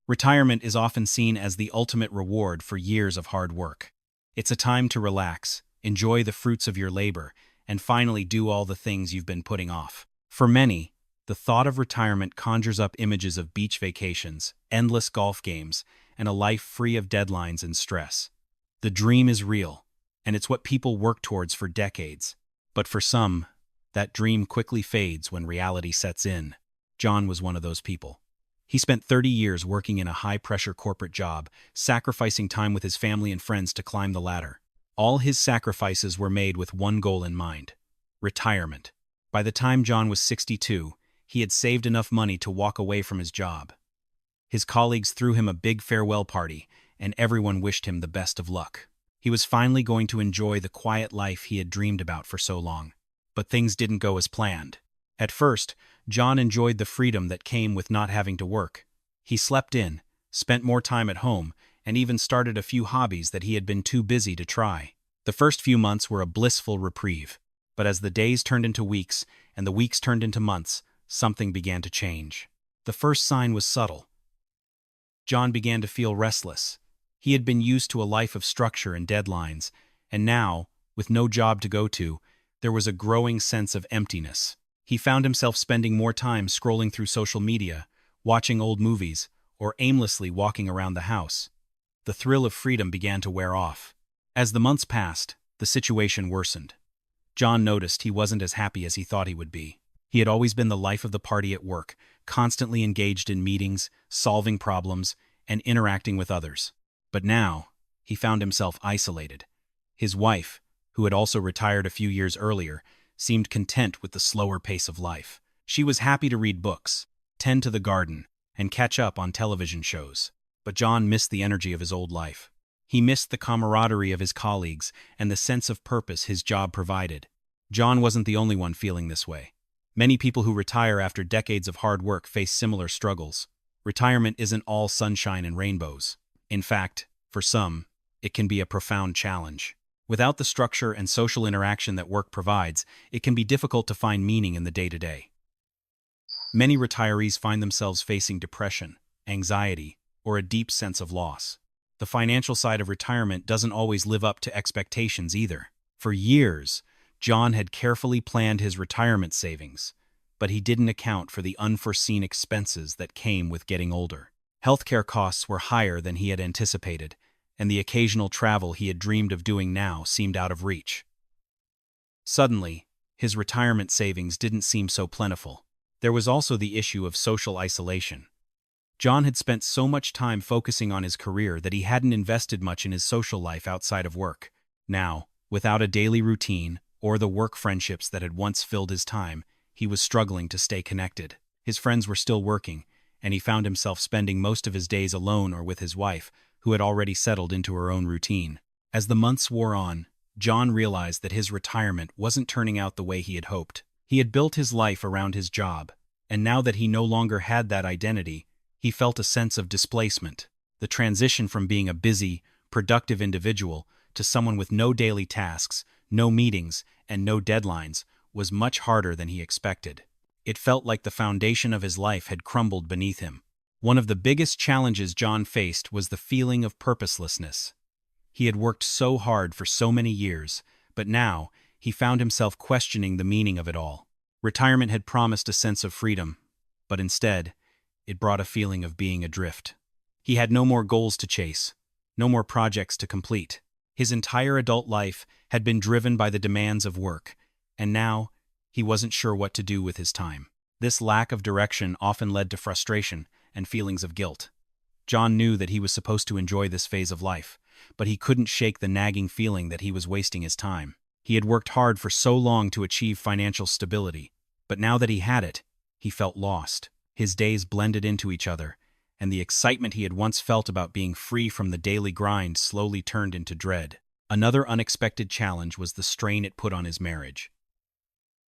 Retirement is often seen as the ultimate reward for years of hard work. It's a time to relax, enjoy the fruits of your labor, and finally do all the things you've been putting off. For many, the thought of retirement conjures up images of beach vacations, endless golf games, and a life free of deadlines and stress. The dream is real, and it's what people work towards for decades. But for some, that dream quickly fades when reality sets in. John was one of those people. He spent 30 years working in a high-pressure corporate job, sacrificing time with his family and friends to climb the ladder. All his sacrifices were made with one goal in mind: retirement. By the time John was 62, he had saved enough money to walk away from his job. His colleagues threw him a big farewell party, and everyone wished him the best of luck. He was finally going to enjoy the quiet life he had dreamed about for so long. But things didn't go as planned. At first, John enjoyed the freedom that came with not having to work. He slept in, spent more time at home, and even started a few hobbies that he had been too busy to try. The first few months were a blissful reprieve, but as the days turned into weeks and the weeks turned into months, something began to change. The first sign was subtle. John began to feel restless. He had been used to a life of structure and deadlines, and now, with no job to go to, there was a growing sense of emptiness. He found himself spending more time scrolling through social media, watching old movies, or aimlessly walking around the house. The thrill of freedom began to wear off. As the months passed, the situation worsened. John noticed he wasn't as happy as he thought he would be. He had always been the life of the party at work, constantly engaged in meetings, solving problems, and interacting with others. But now, he found himself isolated. His wife, who had also retired a few years earlier, seemed content with the slower pace of life. She was happy to read books, tend to the garden, and catch up on television shows. But John missed the energy of his old life. He missed the camaraderie of his colleagues and the sense of purpose his job provided. John wasn't the only one feeling this way. Many people who retire after decades of hard work face similar struggles. Retirement isn't all sunshine and rainbows. In fact, for some, it can be a profound challenge. Without the structure and social interaction that work provides, it can be difficult to find meaning in the day-to-day. Many retirees find themselves facing depression, anxiety, or a deep sense of loss. The financial side of retirement doesn't always live up to expectations either. For years, John had carefully planned his retirement savings, but he didn't account for the unforeseen expenses that came with getting older. Healthcare costs were higher than he had anticipated, and the occasional travel he had dreamed of doing now seemed out of reach. Suddenly, his retirement savings didn't seem so plentiful. There was also the issue of social isolation. John had spent so much time focusing on his career that he hadn't invested much in his social life outside of work. Now, without a daily routine or the work friendships that had once filled his time, he was struggling to stay connected. His friends were still working, and he found himself spending most of his days alone or with his wife, who had already settled into her own routine. As the months wore on, John realized that his retirement wasn't turning out the way he had hoped. He had built his life around his job, and now that he no longer had that identity, he felt a sense of displacement. The transition from being a busy, productive individual to someone with no daily tasks, no meetings, and no deadlines was much harder than he expected. It felt like the foundation of his life had crumbled beneath him. One of the biggest challenges John faced was the feeling of purposelessness. He had worked so hard for so many years, but now he found himself questioning the meaning of it all. Retirement had promised a sense of freedom, but instead, it brought a feeling of being adrift. He had no more goals to chase, no more projects to complete. His entire adult life had been driven by the demands of work, and now he wasn't sure what to do with his time. This lack of direction often led to frustration and feelings of guilt. John knew that he was supposed to enjoy this phase of life, but he couldn't shake the nagging feeling that he was wasting his time. He had worked hard for so long to achieve financial stability, but now that he had it, he felt lost. His days blended into each other, and the excitement he had once felt about being free from the daily grind slowly turned into dread. Another unexpected challenge was the strain it put on his marriage.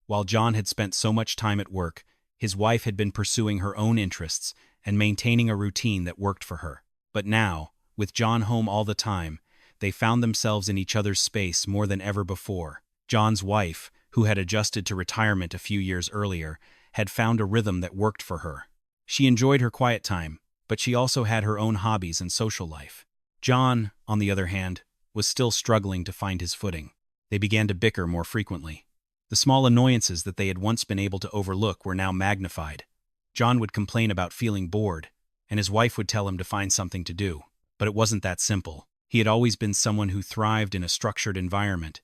While John had spent so much time at work, his wife had been pursuing her own interests and maintaining a routine that worked for her. But now, with John home all the time, they found themselves in each other's space more than ever before. John's wife, who had adjusted to retirement a few years earlier, had found a rhythm that worked for her. She enjoyed her quiet time, but she also had her own hobbies and social life. John, on the other hand, was still struggling to find his footing. They began to bicker more frequently. The small annoyances that they had once been able to overlook were now magnified. John would complain about feeling bored, and his wife would tell him to find something to do. But it wasn't that simple. He had always been someone who thrived in a structured environment,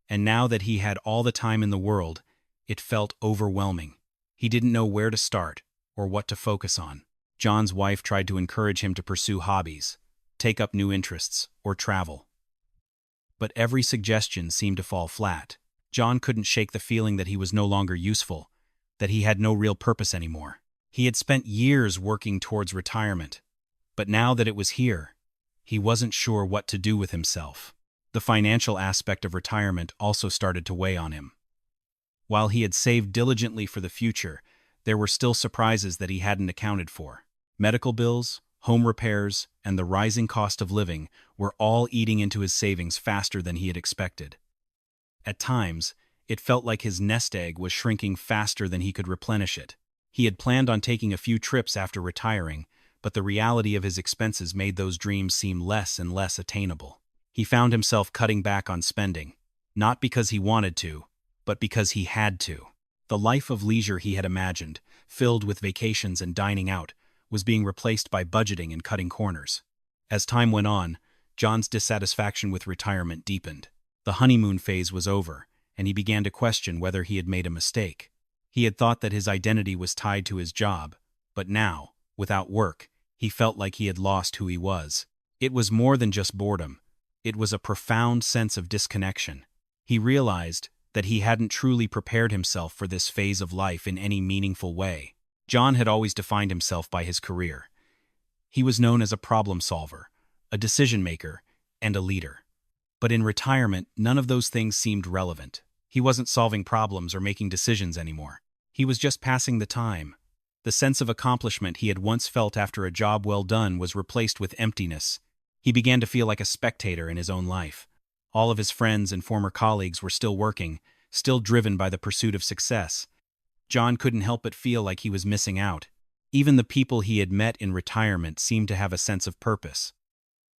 and now that he had all the time in the world, it felt overwhelming. He didn't know where to start or what to focus on. John's wife tried to encourage him to pursue hobbies, take up new interests, or travel. But every suggestion seemed to fall flat. John couldn't shake the feeling that he was no longer useful, that he had no real purpose anymore. He had spent years working towards retirement, but now that it was here, he wasn't sure what to do with himself. The financial aspect of retirement also started to weigh on him. While he had saved diligently for the future, there were still surprises that he hadn't accounted for. Medical bills, home repairs, and the rising cost of living were all eating into his savings faster than he had expected. At times, it felt like his nest egg was shrinking faster than he could replenish it. He had planned on taking a few trips after retiring, but the reality of his expenses made those dreams seem less and less attainable. He found himself cutting back on spending, not because he wanted to, but because he had to. The life of leisure he had imagined, filled with vacations and dining out, was being replaced by budgeting and cutting corners. As time went on, John's dissatisfaction with retirement deepened. The honeymoon phase was over, and he began to question whether he had made a mistake. He had thought that his identity was tied to his job, but now, without work, he felt like he had lost who he was. It was more than just boredom. It was a profound sense of disconnection. He realized that he hadn't truly prepared himself for this phase of life in any meaningful way. John had always defined himself by his career. He was known as a problem solver, a decision maker, and a leader. But in retirement, none of those things seemed relevant. He wasn't solving problems or making decisions anymore. He was just passing the time. The sense of accomplishment he had once felt after a job well done was replaced with emptiness. He began to feel like a spectator in his own life. All of his friends and former colleagues were still working, still driven by the pursuit of success. John couldn't help but feel like he was missing out. Even the people he had met in retirement seemed to have a sense of purpose.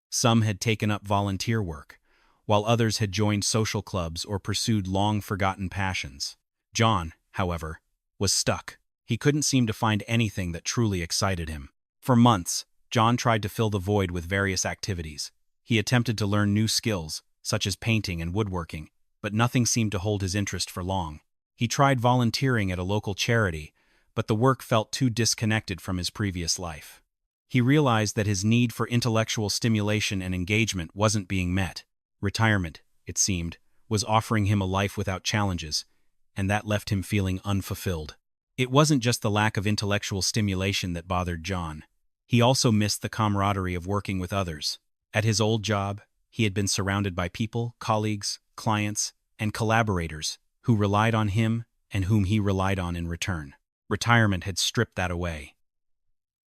Some had taken up volunteer work, while others had joined social clubs or pursued long-forgotten passions. John, however, was stuck. He couldn't seem to find anything that truly excited him. For months, John tried to fill the void with various activities. He attempted to learn new skills, such as painting and woodworking, but nothing seemed to hold his interest for long. He tried volunteering at a local charity, but the work felt too disconnected from his previous life. He realized that his need for intellectual stimulation and engagement wasn't being met. Retirement, it seemed, was offering him a life without challenges, and that left him feeling unfulfilled. It wasn't just the lack of intellectual stimulation that bothered John. He also missed the camaraderie of working with others. At his old job, he had been surrounded by people, colleagues, clients, and collaborators who relied on him and whom he relied on in return. Retirement had stripped that away.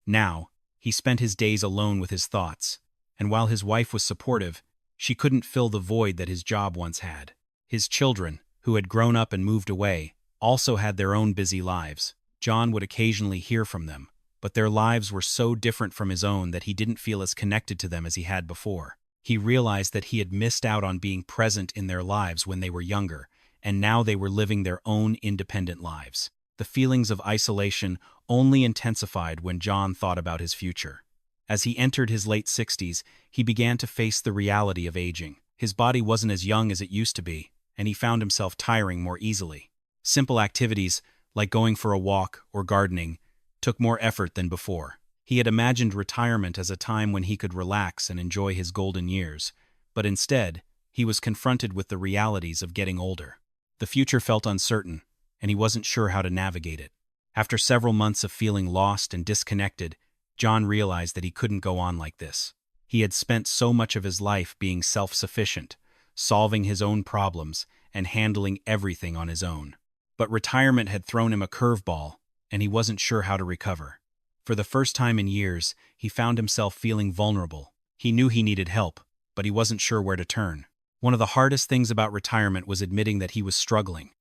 Now, he spent his days alone with his thoughts, and while his wife was supportive, she couldn't fill the void that his job once had. His children, who had grown up and moved away, also had their own busy lives. John would occasionally hear from them, but their lives were so different from his own that he didn't feel as connected to them as he had before. He realized that he had missed out on being present in their lives when they were younger, and now they were living their own independent lives. The feelings of isolation only intensified when John thought about his future. As he entered his late 60s, he began to face the reality of aging. His body wasn't as young as it used to be, and he found himself tiring more easily. Simple activities, like going for a walk or gardening, took more effort than before. He had imagined retirement as a time when he could relax and enjoy his golden years, but instead, he was confronted with the realities of getting older. The future felt uncertain, and he wasn't sure how to navigate it. After several months of feeling lost and disconnected, John realized that he couldn't go on like this. He had spent so much of his life being self-sufficient, solving his own problems, and handling everything on his own. But retirement had thrown him a curveball, and he wasn't sure how to recover. For the first time in years, he found himself feeling vulnerable. He knew he needed help, but he wasn't sure where to turn. One of the hardest things about retirement was admitting that he was struggling.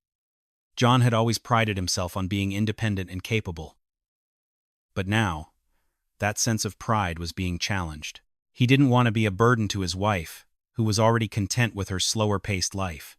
John had always prided himself on being independent and capable. But now, That sense of pride was being challenged. He didn't want to be a burden to his wife, who was already content with her slower-paced life.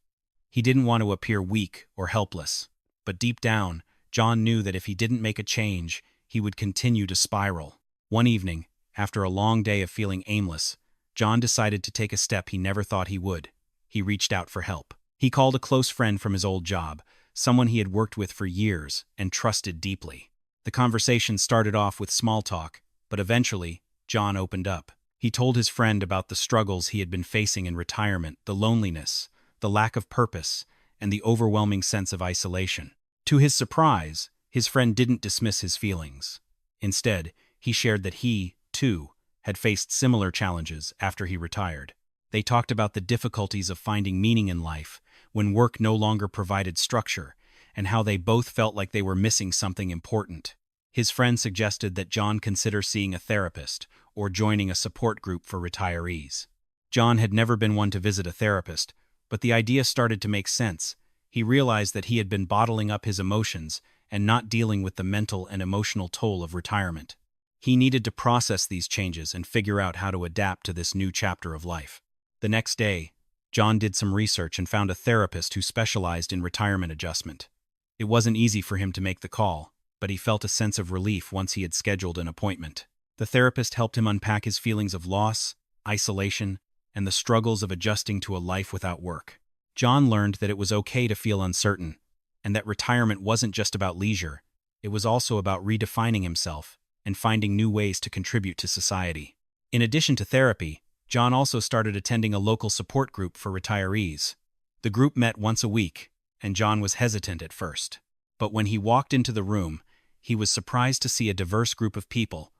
He didn't want to appear weak or helpless. But deep down, John knew that if he didn't make a change, he would continue to spiral. One evening, after a long day of feeling aimless, John decided to take a step he never thought he would. He reached out for help. He called a close friend from his old job, someone he had worked with for years and trusted deeply. The conversation started off with small talk, but eventually, John opened up. He told his friend about the struggles he had been facing in retirement, the loneliness, the lack of purpose, and the overwhelming sense of isolation. To his surprise, his friend didn't dismiss his feelings. Instead, he shared that he, too, had faced similar challenges after he retired. They talked about the difficulties of finding meaning in life when work no longer provided structure, and how they both felt like they were missing something important. His friend suggested that John consider seeing a therapist or joining a support group for retirees. John had never been one to visit a therapist, but the idea started to make sense. He realized that he had been bottling up his emotions and not dealing with the mental and emotional toll of retirement. He needed to process these changes and figure out how to adapt to this new chapter of life. The next day, John did some research and found a therapist who specialized in retirement adjustment. It wasn't easy for him to make the call, but he felt a sense of relief once he had scheduled an appointment. The therapist helped him unpack his feelings of loss, isolation, and the struggles of adjusting to a life without work. John learned that it was okay to feel uncertain, and that retirement wasn't just about leisure, it was also about redefining himself and finding new ways to contribute to society. In addition to therapy, John also started attending a local support group for retirees. The group met once a week, and John was hesitant at first. But when he walked into the room, he was surprised to see a diverse group of people,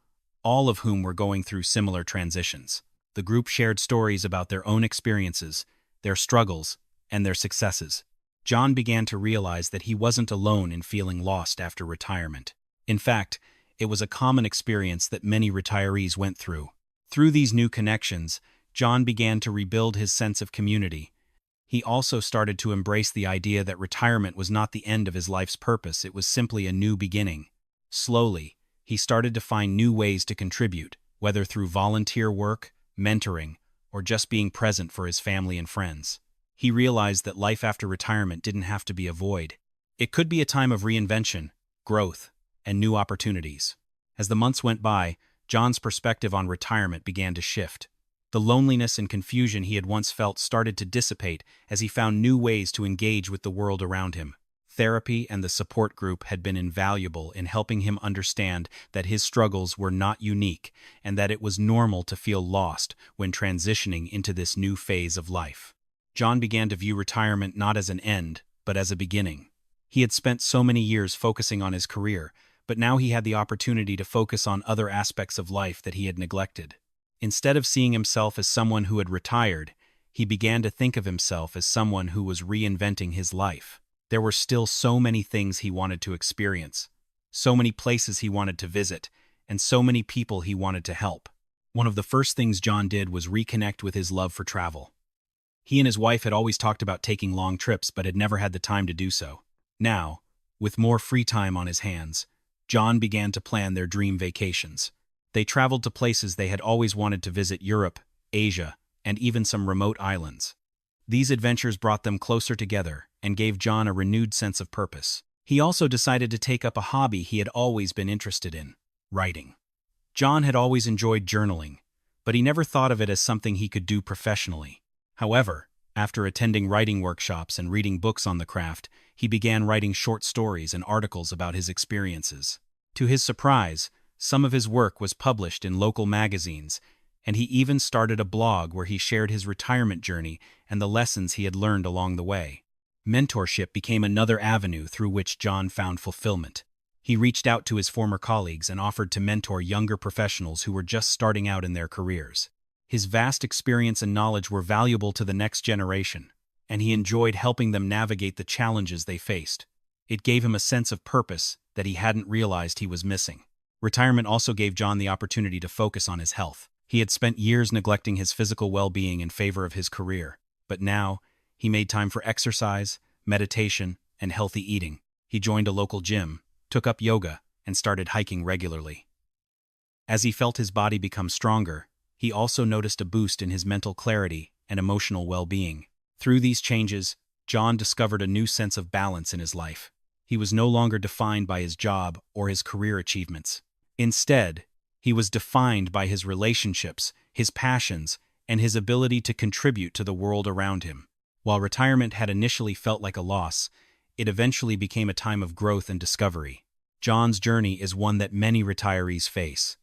all of whom were going through similar transitions. The group shared stories about their own experiences, their struggles, and their successes. John began to realize that he wasn't alone in feeling lost after retirement. In fact, it was a common experience that many retirees went through. Through these new connections, John began to rebuild his sense of community. He also started to embrace the idea that retirement was not the end of his life's purpose, it was simply a new beginning. Slowly, he started to find new ways to contribute, whether through volunteer work, mentoring, or just being present for his family and friends. He realized that life after retirement didn't have to be a void. It could be a time of reinvention, growth, and new opportunities. As the months went by, John's perspective on retirement began to shift. The loneliness and confusion he had once felt started to dissipate as he found new ways to engage with the world around him. Therapy and the support group had been invaluable in helping him understand that his struggles were not unique and that it was normal to feel lost when transitioning into this new phase of life. John began to view retirement not as an end, but as a beginning. He had spent so many years focusing on his career, but now he had the opportunity to focus on other aspects of life that he had neglected. Instead of seeing himself as someone who had retired, he began to think of himself as someone who was reinventing his life. There were still so many things he wanted to experience, so many places he wanted to visit, and so many people he wanted to help. One of the first things John did was reconnect with his love for travel. He and his wife had always talked about taking long trips but had never had the time to do so. Now, with more free time on his hands, John began to plan their dream vacations. They traveled to places they had always wanted to visit: Europe, Asia, and even some remote islands. These adventures brought them closer together and gave John a renewed sense of purpose. He also decided to take up a hobby he had always been interested in: writing. John had always enjoyed journaling, but he never thought of it as something he could do professionally. However, after attending writing workshops and reading books on the craft, he began writing short stories and articles about his experiences. To his surprise, some of his work was published in local magazines, and he even started a blog where he shared his retirement journey and the lessons he had learned along the way. Mentorship became another avenue through which John found fulfillment. He reached out to his former colleagues and offered to mentor younger professionals who were just starting out in their careers. His vast experience and knowledge were valuable to the next generation, and he enjoyed helping them navigate the challenges they faced. It gave him a sense of purpose that he hadn't realized he was missing. Retirement also gave John the opportunity to focus on his health. He had spent years neglecting his physical well-being in favor of his career, but now he made time for exercise, meditation, and healthy eating. He joined a local gym, took up yoga, and started hiking regularly. As he felt his body become stronger, he also noticed a boost in his mental clarity and emotional well-being. Through these changes, John discovered a new sense of balance in his life. He was no longer defined by his job or his career achievements. Instead, he was defined by his relationships, his passions, and his ability to contribute to the world around him. While retirement had initially felt like a loss, it eventually became a time of growth and discovery. John's journey is one that many retirees face.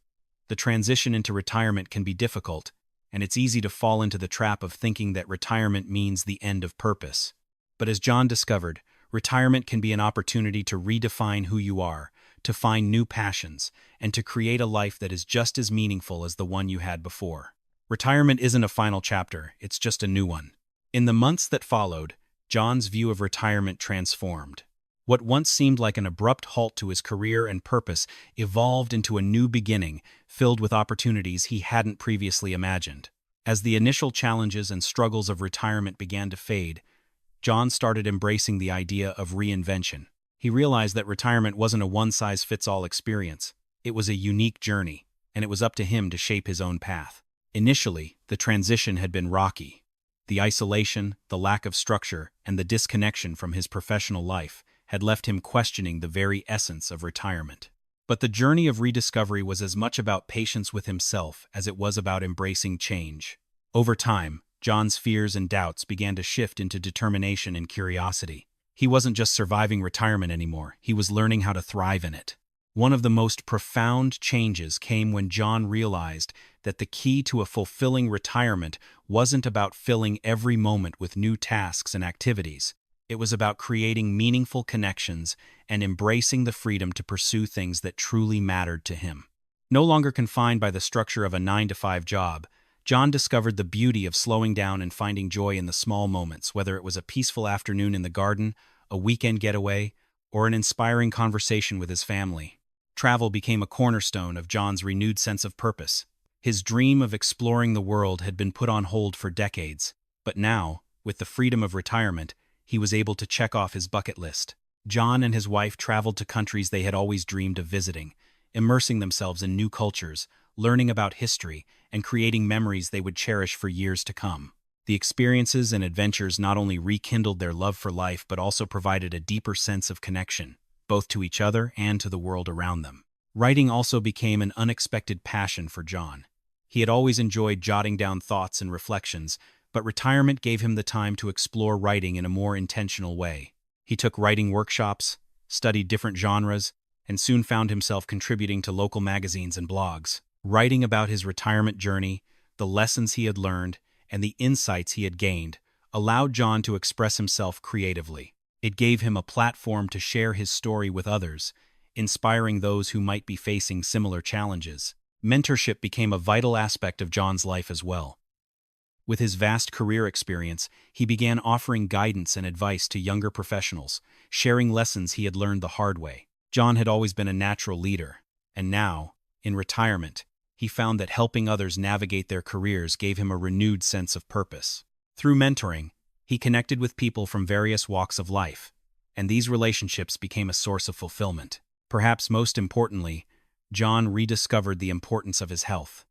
The transition into retirement can be difficult, and it's easy to fall into the trap of thinking that retirement means the end of purpose. But as John discovered, retirement can be an opportunity to redefine who you are, to find new passions, and to create a life that is just as meaningful as the one you had before. Retirement isn't a final chapter, it's just a new one. In the months that followed, John's view of retirement transformed. What once seemed like an abrupt halt to his career and purpose evolved into a new beginning, filled with opportunities he hadn't previously imagined. As the initial challenges and struggles of retirement began to fade, John started embracing the idea of reinvention. He realized that retirement wasn't a one-size-fits-all experience. It was a unique journey, and it was up to him to shape his own path. Initially, the transition had been rocky. The isolation, the lack of structure, and the disconnection from his professional life had left him questioning the very essence of retirement. But the journey of rediscovery was as much about patience with himself as it was about embracing change. Over time, John's fears and doubts began to shift into determination and curiosity. He wasn't just surviving retirement anymore, he was learning how to thrive in it. One of the most profound changes came when John realized that the key to a fulfilling retirement wasn't about filling every moment with new tasks and activities. It was about creating meaningful connections and embracing the freedom to pursue things that truly mattered to him. No longer confined by the structure of a 9-to-5 job, John discovered the beauty of slowing down and finding joy in the small moments, whether it was a peaceful afternoon in the garden, a weekend getaway, or an inspiring conversation with his family. Travel became a cornerstone of John's renewed sense of purpose. His dream of exploring the world had been put on hold for decades, but now, with the freedom of retirement, he was able to check off his bucket list. John and his wife traveled to countries they had always dreamed of visiting, immersing themselves in new cultures, learning about history, and creating memories they would cherish for years to come. The experiences and adventures not only rekindled their love for life but also provided a deeper sense of connection, both to each other and to the world around them. Writing also became an unexpected passion for John. He had always enjoyed jotting down thoughts and reflections, but retirement gave him the time to explore writing in a more intentional way. He took writing workshops, studied different genres, and soon found himself contributing to local magazines and blogs. Writing about his retirement journey, the lessons he had learned, and the insights he had gained allowed John to express himself creatively. It gave him a platform to share his story with others, inspiring those who might be facing similar challenges. Mentorship became a vital aspect of John's life as well. With his vast career experience, he began offering guidance and advice to younger professionals, sharing lessons he had learned the hard way. John had always been a natural leader, and now, in retirement, he found that helping others navigate their careers gave him a renewed sense of purpose. Through mentoring, he connected with people from various walks of life, and these relationships became a source of fulfillment. Perhaps most importantly, John rediscovered the importance of his health.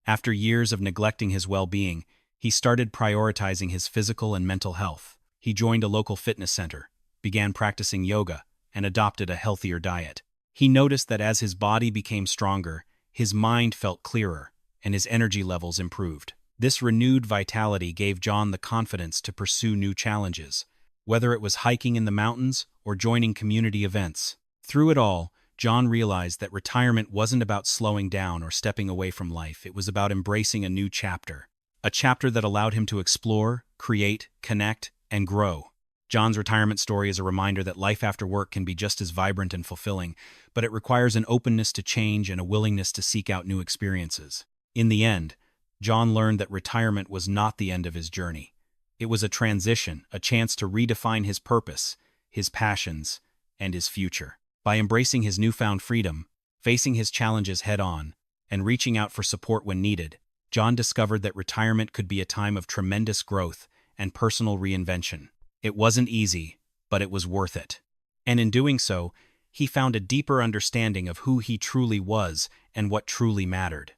After years of neglecting his well-being, he started prioritizing his physical and mental health. He joined a local fitness center, began practicing yoga, and adopted a healthier diet. He noticed that as his body became stronger, his mind felt clearer, and his energy levels improved. This renewed vitality gave John the confidence to pursue new challenges, whether it was hiking in the mountains or joining community events. Through it all, John realized that retirement wasn't about slowing down or stepping away from life. It was about embracing a new chapter. A chapter that allowed him to explore, create, connect, and grow. John's retirement story is a reminder that life after work can be just as vibrant and fulfilling, but it requires an openness to change and a willingness to seek out new experiences. In the end, John learned that retirement was not the end of his journey. It was a transition, a chance to redefine his purpose, his passions, and his future. By embracing his newfound freedom, facing his challenges head-on, and reaching out for support when needed, John discovered that retirement could be a time of tremendous growth and personal reinvention. It wasn't easy, but it was worth it. And in doing so, he found a deeper understanding of who he truly was and what truly mattered.